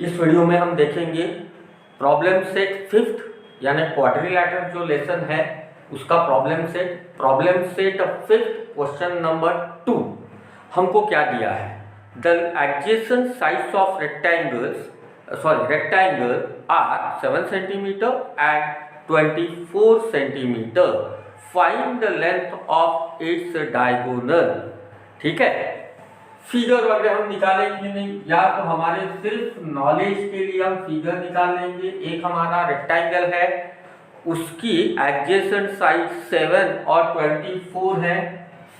इस वीडियो में हम देखेंगे प्रॉब्लम सेट फिफ्थ यानी क्वाड्रिलैटरल जो लेसन है उसका problem set fifth question number 2। हमको क्या दिया है, the adjacent sides of rectangle are 7 centimetre and 24 centimetre, find the length of its diagonal. ठीक है, फिगर वगैरह हम निकालेंगे नहीं, या तो हमारे सिर्फ नॉलेज के लिए हम फिगर निकाल लेंगे। एक हमारा रेक्टेंगल है, उसकी एडजेसेंट साइड 7 और 24 है,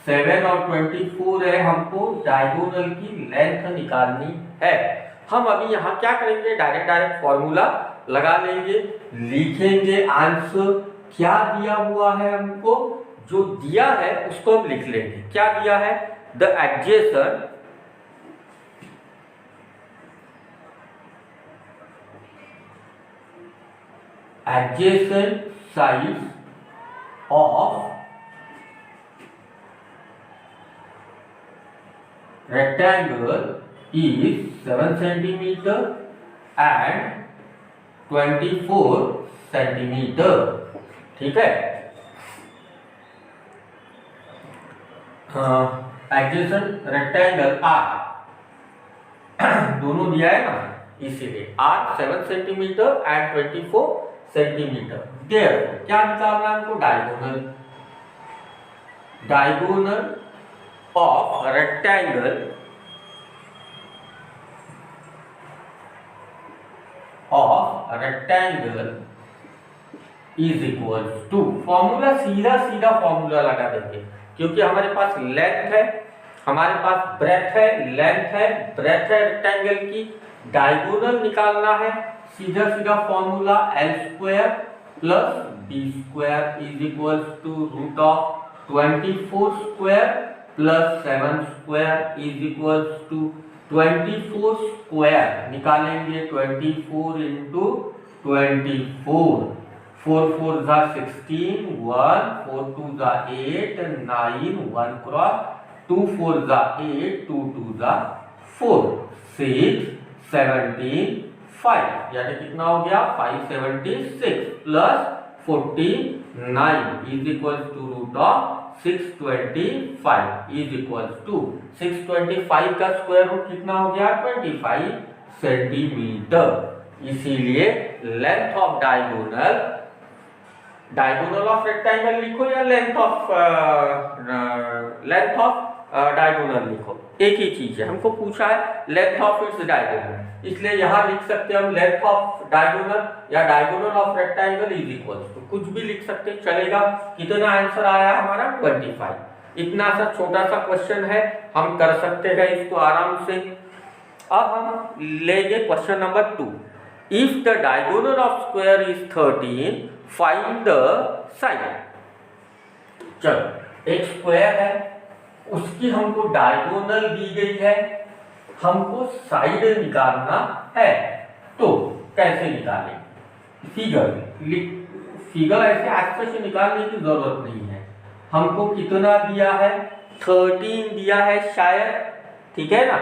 7 और 24 है, हमको डायगोनल की लेंथ निकालनी है। हम अभी यहाँ क्या करेंगे, डायरेक्ट फॉर्मूला लगा लेंगे, लिखेंगे आंसर क्या दिया हुआ है। हमको जो दिया है उसको हम लिख लेंगे। क्या दिया है, the adjacent sides of rectangle is 7 centimeter and 24 centimeter। ठीक है, एडजेसेंट रेक्टेंगल आर दोनों दिया है ना, इसीलिए आर 7 सेंटीमीटर एंड 24 सेंटीमीटर। क्या निकालना है हमको, diagonal of rectangle is equal to, formula सीधा फॉर्मूला लगा देंगे, क्योंकि हमारे पास लेंथ है, हमारे पास ब्रेथ है, लेंथ है, ब्रेथ है रेक्टेंगल की, डायगोनल निकालना है। सीधा formula L square plus B square is equal to root of 24 square plus 7 square is equal to 24 square निकालेंगे 24 इंटू 24, 4 4 जा 16, 1 4 2 जा 8, 9 1 क्रॉस 2 4 जा 8, 2 2 जा 4, 6 17 5, यानी कितना हो गया 576 plus 49 is equal to root of 625 is equal to 625 का स्क्वायर रूट कितना हो गया 25 सेंटीमीटर। इसीलिए length of diagonal of rectangle लिखो या लेंथ ऑफ डायगोनल लिखो, एक ही चीज है। हमको पूछा है लेंथ ऑफ इट्स डायगोनल, इसलिए यहां लिख सकते हैं हम लेंथ ऑफ डायगोनल या diagonal of rectangle is equal to, कुछ भी लिख सकते हैं, चलेगा। कितना आंसर आया हमारा 25। इतना सा छोटा सा क्वेश्चन है, हम कर सकते हैं इसको आराम से। अब हम लेंगे question number 2। If the diagonal of square is 13, find the side. चलो, एक स्क्वायर है, उसकी हमको डायगोनल दी गई है, हमको साइड निकालना है, तो कैसे निकालें? फिगर ऐसे आसपास से निकालने की जरूरत नहीं है। हमको कितना दिया है, 13 दिया है शायद, ठीक है ना,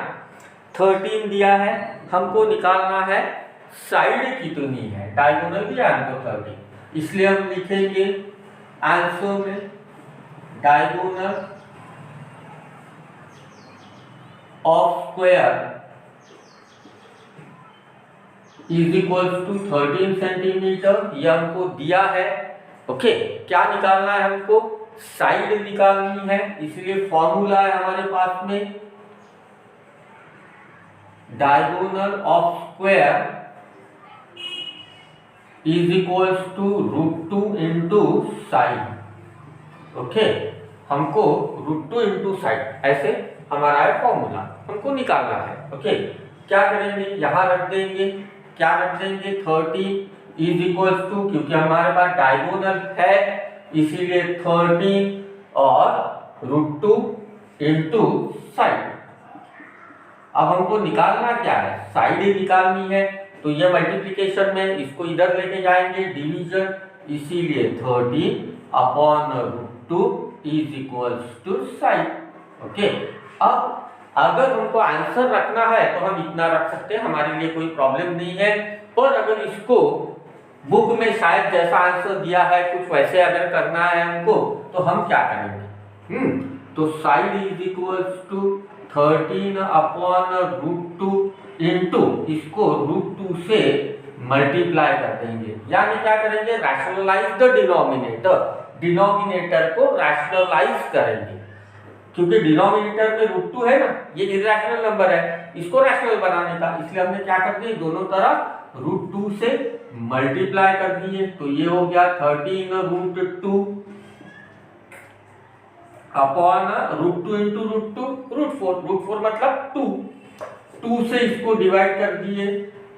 13 दिया है, हमको निकालना है साइड कितनी है, डायगोनल दिया है हमको 13, इसलिए हम लिखेंगे आंसर में diagonal of square is equal to 13 centimetre, ये हमको दिया है। ओके, क्या निकालना है हमको, साइड निकालनी है, इसलिए फॉर्मूला है हमारे पास में diagonal of square is equal to √2 into side. Okay, हमको √2 इंटू साइड, ऐसे हमारा है फॉर्मूला, हमको निकालना है। ओके, क्या करेंगे, यहां रख देंगे, क्या रख देंगे 13 इज इक्वल टू, क्योंकि हमारे पास डायगोनल है इसीलिए 13 और √2 इंटू साइड। अब हमको निकालना क्या है, साइड निकालनी है, तो ये मल्टीप्लिकेशन में इसको इधर लेके जाएंगे डिवीजन, इसीलिए 13 upon √2 is equal to side. Okay, अब अगर हमको आंसर रखना है तो हम इतना रख सकते हैं, हमारे लिए कोई प्रॉब्लम नहीं है। और अगर इसको बुक में शायद जैसा आंसर दिया है कुछ वैसे अगर करना है हमको, तो हम क्या करेंगे? तो side is equals to 13/√2 into इसको √2 से मल्टीप्लाई कर देंगे, यानी क्या करेंगे? रैशनलाइज द डिनोमिनेटर, डिनोमिनेटर को रैशनलाइज करेंगे, क्योंकि डिनोमिनेटर में √2 है ना, ये इरैशनल नंबर है, इसको रैशनल बनाने का, इसलिए हमने क्या कर दिया? दोनों तरफ √2 से मल्टीप्लाई कर दिए। तो ये हो गया 13√2 अपॉन √2 इंटू √2 √4 मतलब 2 से इसको डिवाइड कर दिए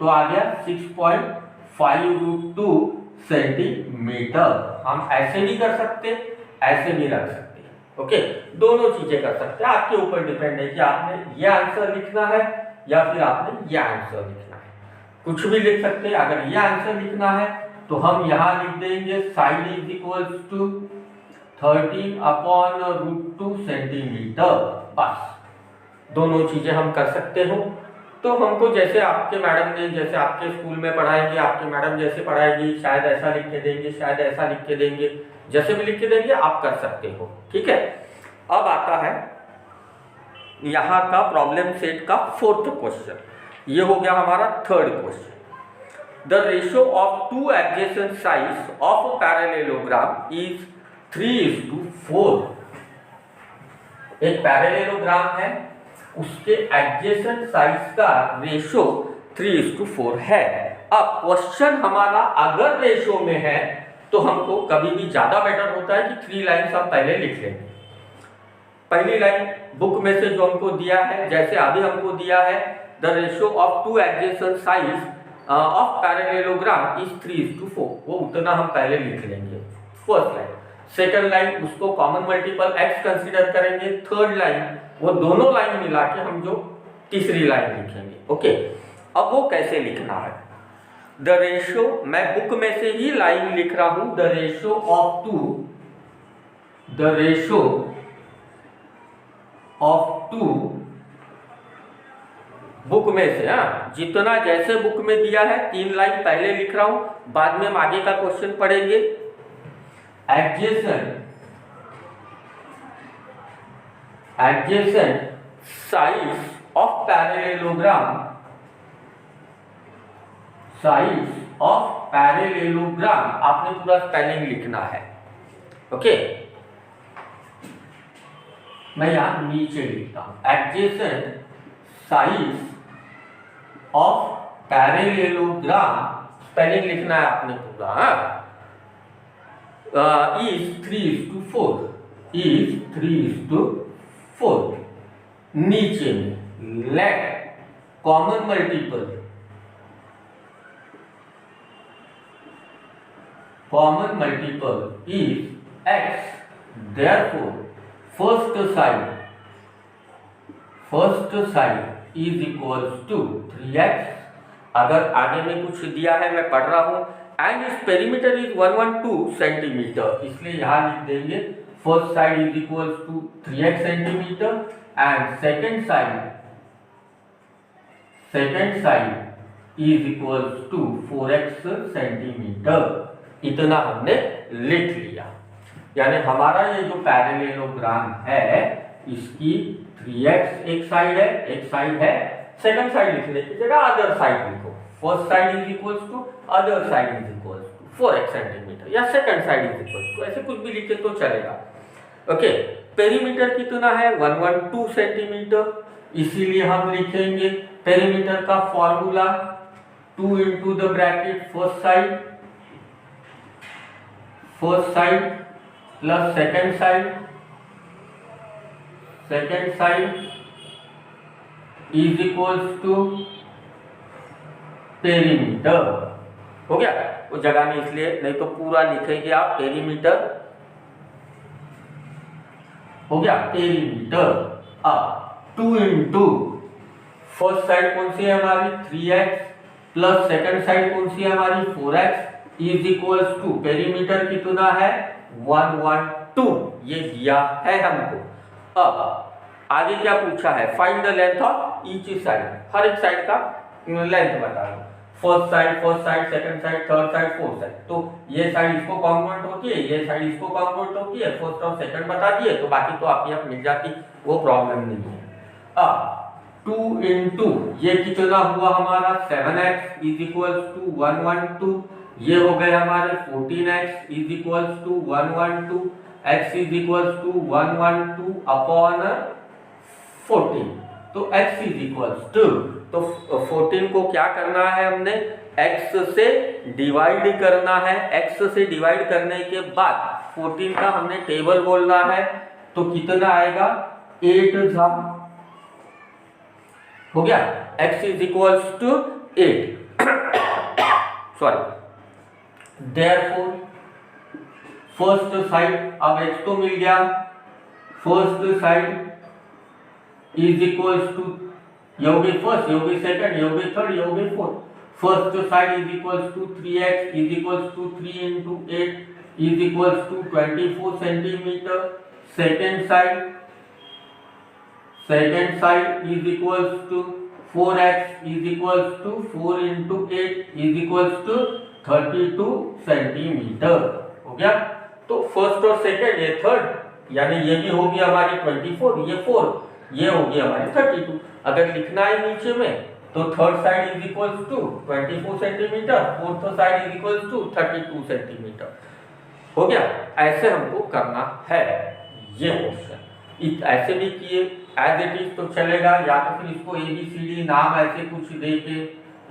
तो आ गया 6.5√2 सेंटीमीटर। हम ऐसे भी कर सकते, ऐसे भी रख सकते, ओके, दोनों चीजें कर सकते हैं, आपके ऊपर डिपेंड है कि आपने ये आंसर लिखना है या फिर आपने ये आंसर लिखना है। कुछ भी लिख सकते हैं। अगर ये आंसर लिखना है तो हम यहाँ लिख देंगे side is equals to 13/√2 centimetre, बस दोनों चीजें हम कर सकते हो। तो हमको जैसे आपके मैडम ने, जैसे आपके स्कूल में पढ़ाएंगे, आपके मैडम जैसे पढ़ाएगी, शायद ऐसा लिख के देंगे, शायद ऐसा लिख के देंगे, जैसे भी लिख के देंगे आप कर सकते हो, ठीक है। अब आता है यहाँ का प्रॉब्लम सेट का 4th क्वेश्चन, ये हो गया हमारा 3rd question. The ratio of 2 adjacent sides of a parallelogram is 3:4। एक पैरेललोग्राम है, उसके एडजेसेंट साइड्स का रेशियो 3:4 है। अब क्वेश्चन हमारा अगर रेशियो में है तो हमको कभी भी ज्यादा बेटर होता है कि 3 लाइन्स हम पहले लिख लेंगे। पहली लाइन बुक में से जो हमको दिया है, जैसे अभी हमको दिया है the ratio of 2 adjacent sides of parallelogram is 3:4, वो उतना हम पहले लिख लेंगे फर्स्ट लाइन। सेकंड लाइन उसको कॉमन मल्टीपल x कंसीडर करेंगे। थर्ड लाइन वो दोनों लाइन मिला के हम जो तीसरी लाइन लिखेंगे, ओके। अब वो कैसे लिखना है? द रेशियो, मैं बुक में से ही लाइन लिख रहा हूं, द रेशियो ऑफ 2 बुक में से, जितना जैसे बुक में दिया है 3 लाइन पहले लिख रहा हूं, बाद में हम आगे का क्वेश्चन पढ़ेंगे। adjacent sides of parallelogram आपने पूरा स्पेलिंग लिखना है, ओके। मैं यहां नीचे लिखता हूं adjacent sides of parallelogram, spelling लिखना है आपने पूरा, is 3:4 नीचे में late common multiple is x, therefore first side is equals to 3x। अगर आगे में कुछ दिया है मैं पढ़ रहा हूं, एंड इस पेरीमीटर इज 112 सेंटीमीटर, इसलिए यहां लिख देंगे first side is equals to 3x centimetre and second side is equals to 4x centimetre. इतना हमने लिख लिया, यानी हमारा ये जो पैरेललोग्राम है इसकी 3x एक साइड है, सेकंड साइड लिखने की जगह अदर साइड लिखो, first side is equals to other side is equals to 4x centimetre, या second side is equals to, ऐसे कुछ भी लिखे तो चलेगा, ओके। पेरीमीटर कितना है? 112 सेंटीमीटर, इसीलिए हम लिखेंगे पेरीमीटर का formula 2 into the bracket first side plus second side is equals to perimeter. हो गया, वो जगह में इसलिए नहीं तो पूरा लिखेंगे आप पेरीमीटर, हो गया पेरीमीटर। अब 2 इंटू फर्स्ट साइड कौन सी है हमारी 3x प्लस सेकंड साइड कौन सी है हमारी 4x is equals to perimeter कितना है 112, ये दिया है हमको। अब आगे क्या पूछा है, find the length of each side, हर एक साइड का लेंथ बता दो, first side, second side, third side, fourth side. तो ये साइड इसको कॉन्ग्रुएंट होती है, ये साइड इसको कॉन्ग्रुएंट होती है, फर्स्ट और सेकंड बता दिए तो बाकी तो आप मिल जाती, वो प्रॉब्लम नहीं है। अब 2 into ये कितना हुआ हमारा 7x इज इक्वल्स टू 112, ये हो गए हमारे 14x is equals to 112, x is equals to 112 upon 14। तो x इज इक्वल्स टू, तो 14 को क्या करना है हमने, x से डिवाइड करना है, x से डिवाइड करने के बाद 14 का हमने टेबल बोलना है, तो कितना आएगा 8 हो गया, x is equals to 8 sorry. Therefore first side, अब x तो मिल गया, first side is equals to, ये होगी फर्स्ट, ये होगी सेकंड, ये होगी थर्ड, ये होगी fourth. First side is equals to 3x is equals to 3 into 8 is equals to 24 centimetre. Second side is equals to 4x is equals to 4 into 8 is equals to 32 centimetre. हो गया, तो first और second, ये third, यानी ये भी होगी हमारी 24, ये 4, ये होगी हमारी 32। अगर लिखना है नीचे में तो third side is equals to 24 centimetre, fourth side is equals to 32 centimetre. हो गया, ऐसे हमको करना है ये क्वेश्चन। ऐसे भी किए एज इट इज तो चलेगा, या तो फिर इसको ABCD नाम ऐसे कुछ दे के,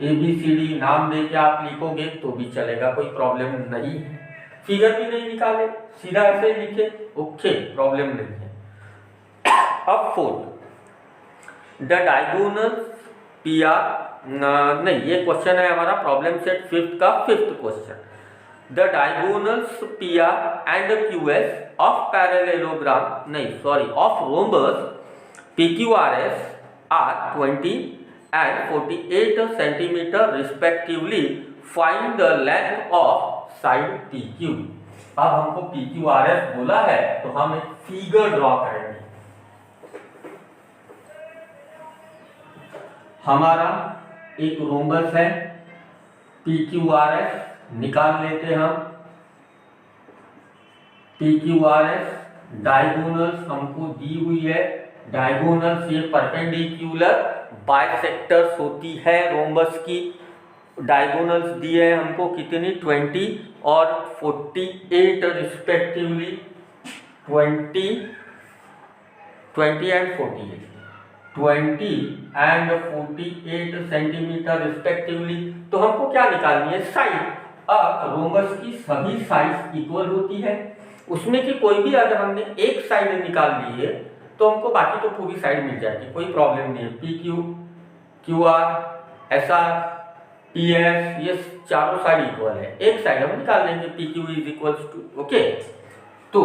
ABCD नाम दे के आप लिखोगे तो भी चलेगा, कोई प्रॉब्लम नहीं है। फिगर भी नहीं निकाले, सीधा ऐसे लिखे, ओके, प्रॉब्लम नहीं है। अब फोर्थ, द डायगोनल PR, नहीं ये क्वेश्चन है हमारा प्रॉब्लम सेट 5th का 5th question. The diagonals PR and QS of parallelogram, नहीं sorry, of rhombus PQRS are 20 and 48 centimeter respectively. Find the length of side PQ। अब हमको PQRS बोला है तो हम एक फिगर ड्रॉ करेंगे। हमारा एक रोम्बस है, PQRS निकाल लेते हम। PQRS डायगोनल्स हमको दी हुई है, डायगोनल्स ये परपेंडिकुलर बाइसेक्टर्स होती है रोम्बस की। डायगोनल्स दिए हैं हमको कितनी, 20 और 48 respectively, 20 and 48, 20 and 48 centimetre respectively. तो हमको क्या निकालनी है, साइड। अब रोम्बस की सभी साइड्स इक्वल होती है, उसमें की कोई भी अगर हमने एक साइड निकाल ली है तो हमको बाकी तो पूरी साइड मिल जाएगी, कोई प्रॉब्लम नहीं है। PQ, QR, SR, PS, ये चारों साइड इक्वल है, एक साइड हम निकाल लेंगे, PQ is equals to, okay. तो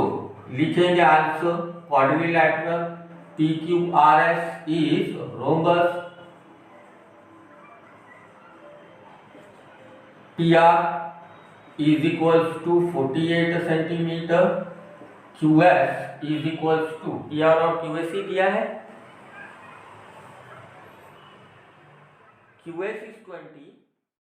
लिखेंगे answer quadrilateral PQRS is rhombus PR is equals to 48 centimeter, QS is equals to, PR और QS ही दिया है, QS is 20